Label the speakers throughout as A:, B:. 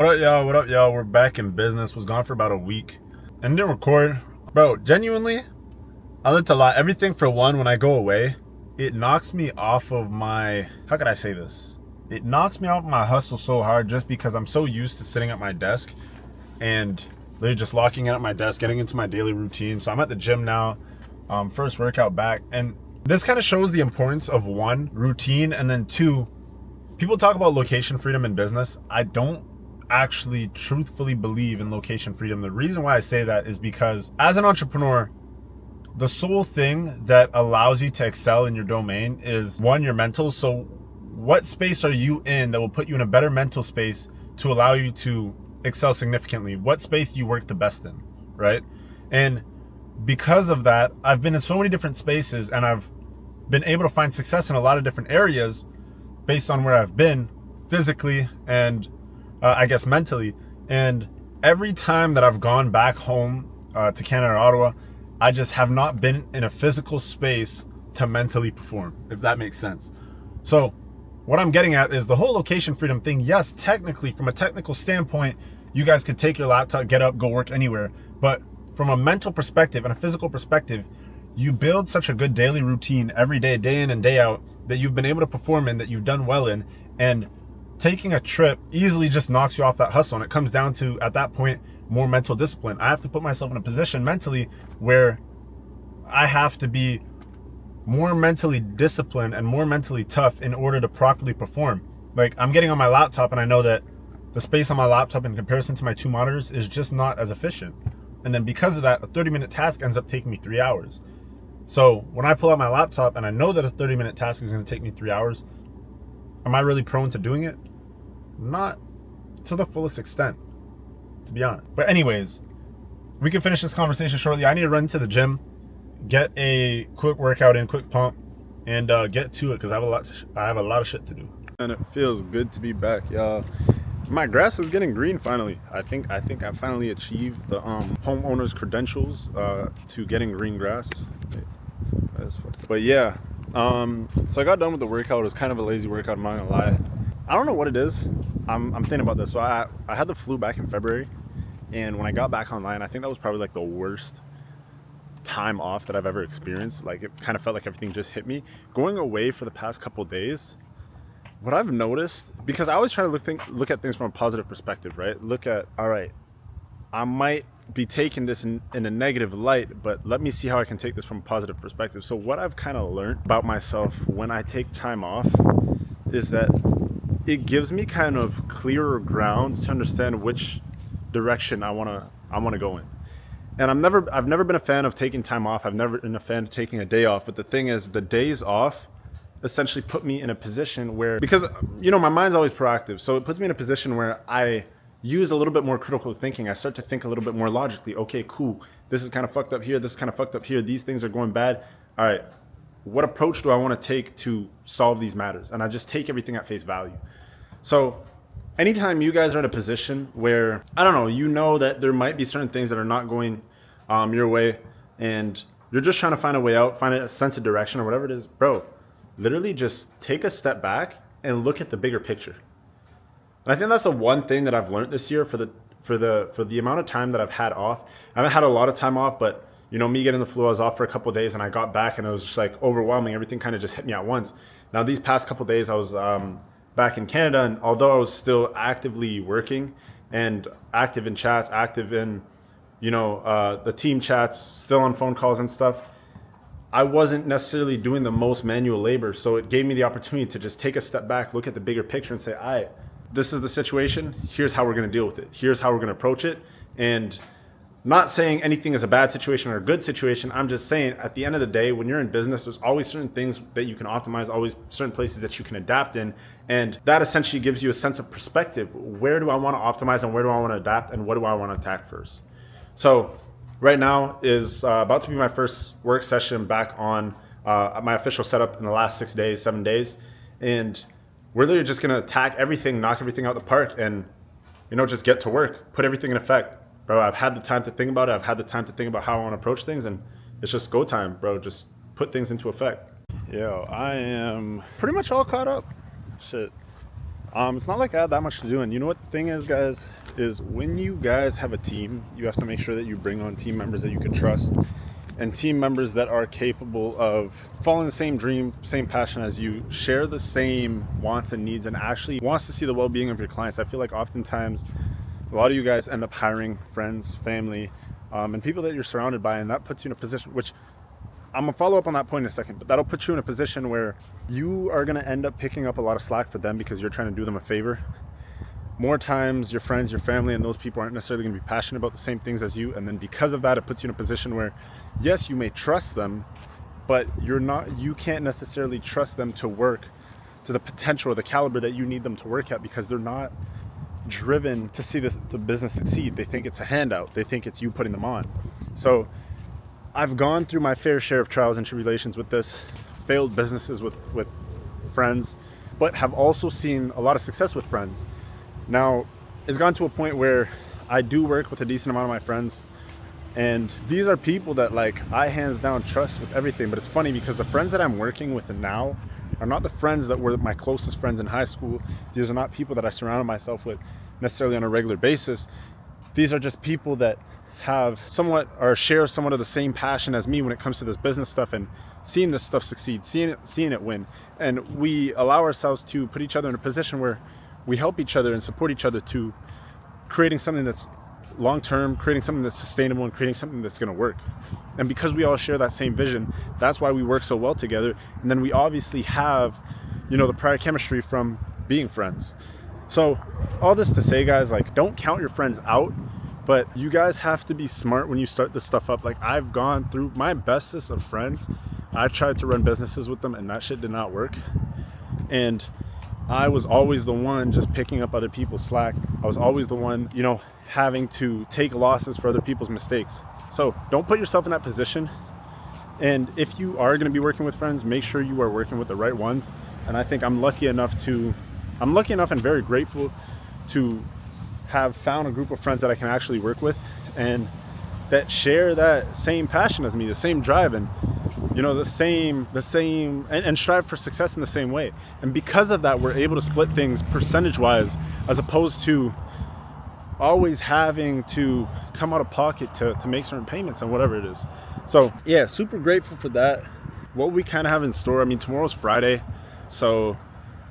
A: What up, y'all? What up, y'all? We're back in business. Was gone for about a week and didn't record. Bro, genuinely, I learned a lot. Everything for one, when I go away, it knocks me off of my, how could I say this? It knocks me off my hustle so hard just because I'm so used to sitting at my desk and literally just locking in at my desk, getting into my daily routine. So I'm at the gym now, first workout back. And this kind of shows the importance of one, routine, and then two, people talk about location freedom in business. I don't actually truthfully believe in location freedom. The reason why I say that is because as an entrepreneur, the sole thing that allows you to excel in your domain is one, your mental. So what space are you in that will put you in a better mental space to allow you to excel significantly? What space do you work the best in, right? And because of that, I've been in so many different spaces and I've been able to find success in a lot of different areas based on where I've been physically and I guess mentally. And every time that I've gone back home to Canada or Ottawa, I just have not been in a physical space to mentally perform, if that makes sense. So what I'm getting at is the whole location freedom thing. Yes, technically, from a technical standpoint, you guys could take your laptop, get up, go work anywhere. But from a mental perspective and a physical perspective, you build such a good daily routine every day, day in and day out, that you've been able to perform in, that you've done well in. And taking a trip easily just knocks you off that hustle. And it comes down to, at that point, more mental discipline. I have to put myself in a position mentally where I have to be more mentally disciplined and more mentally tough in order to properly perform. Like, I'm getting on my laptop and I know that the space on my laptop in comparison to my two monitors is just not as efficient. And then because of that, a 30-minute task ends up taking me 3 hours. So when I pull out my laptop and I know that a 30-minute task is going to take me 3 hours, am I really prone to doing it? Not to the fullest extent, to be honest. But anyways, we can finish this conversation shortly. I need to run to the gym, get a quick workout in, quick pump, and get to it because I have a lot of shit to do. And it feels good to be back, y'all. My grass is getting green finally. I think I finally achieved the homeowner's credentials to getting green grass. But yeah, so I got done with the workout. It was kind of a lazy workout, I'm not gonna lie. I don't know what it is. I'm thinking about this. So I had the flu back in February, and when I got back online, I think that was probably like the worst time off that I've ever experienced. Like, it kind of felt like everything just hit me. Going away for the past couple days, what I've noticed, because I always try to look at things from a positive perspective, right? Look at, all right, I might be taking this in a negative light, but let me see how I can take this from a positive perspective. So what I've kind of learned about myself when I take time off is that it gives me kind of clearer grounds to understand which direction I want to go in. And I've never been a fan of taking time off. I've never been a fan of taking a day off. But the thing is, the days off essentially put me in a position where, because, you know, my mind's always proactive. So it puts me in a position where I use a little bit more critical thinking. I start to think a little bit more logically. Okay, cool. This is kind of fucked up here. This is kind of fucked up here. These things are going bad. All right. What approach do I want to take to solve these matters? And I just take everything at face value. So anytime you guys are in a position where, I don't know, you know that there might be certain things that are not going your way, and you're just trying to find a way out, find a sense of direction or whatever it is, bro, literally just take a step back and look at the bigger picture. And I think that's the one thing that I've learned this year for the amount of time that I've had off. I haven't had a lot of time off, but you know, me getting the flu, I was off for a couple of days and I got back and it was just like overwhelming. Everything kind of just hit me at once. Now these past couple of days I was back in Canada, and although I was still actively working and active in chats, active in, you know, the team chats, still on phone calls and stuff, I wasn't necessarily doing the most manual labor. So it gave me the opportunity to just take a step back, look at the bigger picture and say, all right, this is the situation. Here's how we're going to deal with it. Here's how we're going to approach it. And not saying anything is a bad situation or a good situation. I'm just saying at the end of the day, when you're in business, there's always certain things that you can optimize, always certain places that you can adapt in. And that essentially gives you a sense of perspective. Where do I want to optimize and where do I want to adapt and what do I want to attack first? So right now is about to be my first work session back on my official setup in the last 6 days, 7 days. And we're literally just going to attack everything, knock everything out the park and, you know, just get to work, put everything in effect. Bro, I've had the time to think about it. I've had the time to think about how I want to approach things, and it's just go time, bro. Just put things into effect. Yo, I am pretty much all caught up. Shit. It's not like I had that much to do. And you know what the thing is, guys, is when you guys have a team, you have to make sure that you bring on team members that you can trust, and team members that are capable of following the same dream, same passion as you, share the same wants and needs, and actually wants to see the well-being of your clients. I feel like oftentimes a lot of you guys end up hiring friends, family, and people that you're surrounded by, and that puts you in a position, which I'm gonna follow up on that point in a second, but that'll put you in a position where you are gonna end up picking up a lot of slack for them because you're trying to do them a favor. More times your friends, your family, and those people aren't necessarily gonna be passionate about the same things as you, and then because of that, it puts you in a position where, yes, you may trust them, but you can't necessarily trust them to work to the potential or the caliber that you need them to work at, because they're not driven to see the business succeed. They think it's a handout. They think it's you putting them on. So I've gone through my fair share of trials and tribulations with this, failed businesses with friends, but have also seen a lot of success with friends. Now, it's gone to a point where I do work with a decent amount of my friends, and these are people that, like, I hands down trust with everything. But it's funny because the friends that I'm working with now are not the friends that were my closest friends in high school. These are not people that I surrounded myself with necessarily on a regular basis. These are just people that have somewhat or share somewhat of the same passion as me when it comes to this business stuff and seeing this stuff succeed, seeing it win. And we allow ourselves to put each other in a position where we help each other and support each other to creating something that's long-term, creating something that's sustainable, and creating something that's going to work. And because we all share that same vision, that's why we work so well together. And then we obviously have, the prior chemistry from being friends. So all this to say, guys, like, don't count your friends out, but you guys have to be smart when you start this stuff up. Like, I've gone through my bestest of friends. I tried to run businesses with them, and that shit did not work. And I was always the one just picking up other people's slack. I was always the one, having to take losses for other people's mistakes. So don't put yourself in that position. And if you are going to be working with friends, make sure you are working with the right ones. And I think I'm lucky enough and very grateful to have found a group of friends that I can actually work with and that share that same passion as me, the same drive, and the same and strive for success in the same way. And because of that, we're able to split things percentage wise, as opposed to always having to come out of pocket to make certain payments and whatever it is. So yeah, super grateful for that. What we kind of have in store, tomorrow's Friday, so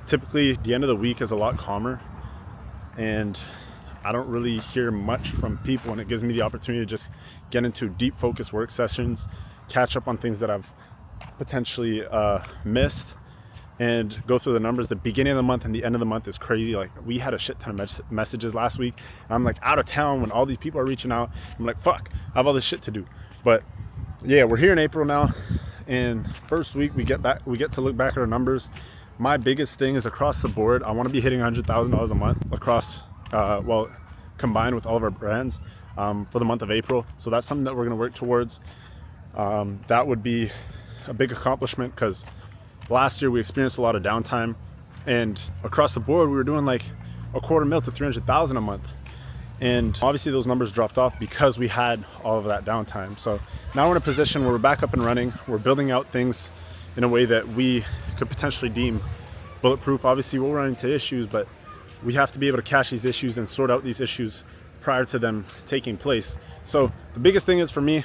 A: typically the end of the week is a lot calmer, and I don't really hear much from people, and it gives me the opportunity to just get into deep focus work sessions, catch up on things that I've potentially missed, and go through the numbers. The beginning of the month and the end of the month is crazy. Like, we had a shit ton of messages last week, and I'm like out of town when all these people are reaching out. I'm like, fuck, I have all this shit to do. But yeah, we're here in April now, and first week we get to look back at our numbers. My biggest thing is across the board, I want to be hitting $100,000 a month across, combined with all of our brands for the month of April. So that's something that we're going to work towards. That would be a big accomplishment, because last year we experienced a lot of downtime, and across the board we were doing like $250,000 to $300,000 a month, and obviously those numbers dropped off because we had all of that downtime. So now we're in a position where we're back up and running. We're building out things in a way that we could potentially deem bulletproof. Obviously we'll run into issues, but we have to be able to catch these issues and sort out these issues prior to them taking place. So the biggest thing is, for me,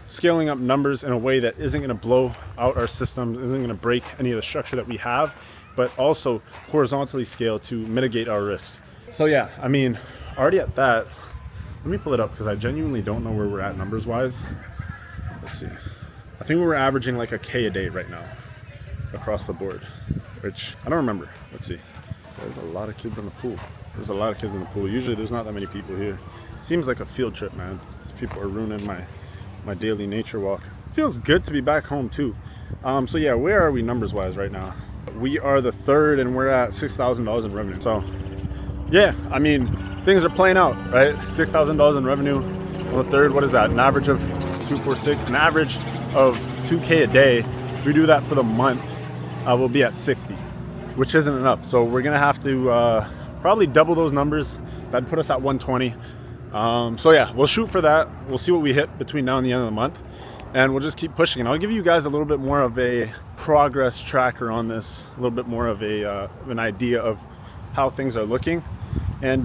A: scaling up numbers in a way that isn't going to blow out our systems, isn't going to break any of the structure that we have, but also horizontally scale to mitigate our risk. So yeah, already at that, let me pull it up because I genuinely don't know where we're at numbers wise. Let's see. I think we were averaging like a K a day right now across the board, which I don't remember. Let's see. There's a lot of kids in the pool. Usually there's not that many people here. Seems like a field trip, man. These people are ruining my daily nature walk. Feels good to be back home too. So yeah, where are we numbers wise right now? We are the third, and we're at $6,000 in revenue. So yeah, things are playing out, right? $6,000 in revenue on the third. What is that? An average of 246, an average of 2K a day. If we do that for the month, we'll be at 60, which isn't enough. So we're gonna have to probably double those numbers. That'd put us at 120. So yeah, we'll shoot for that. We'll see what we hit between now and the end of the month, and we'll just keep pushing. And I'll give you guys a little bit more of a progress tracker on this, a little bit more of an idea of how things are looking, and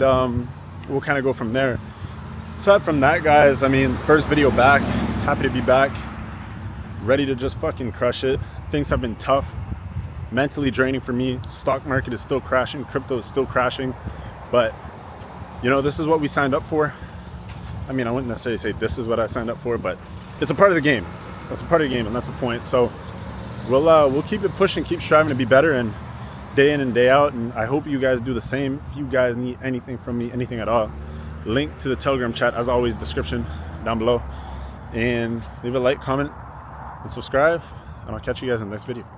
A: we'll kind of go from there. Aside from that, guys, I mean, first video back, happy to be back, ready to just fucking crush it. Things have been tough, mentally draining for me. Stock market is still crashing, crypto is still crashing, but you know, this is what we signed up for. I mean, I wouldn't necessarily say this is what I signed up for, but it's a part of the game. That's a part of the game, and that's the point. So we'll keep it pushing, keep striving to be better, and day in and day out. And I hope you guys do the same. If you guys need anything from me, anything at all, link to the Telegram chat, as always, description down below. And leave a like, comment, and subscribe, and I'll catch you guys in the next video.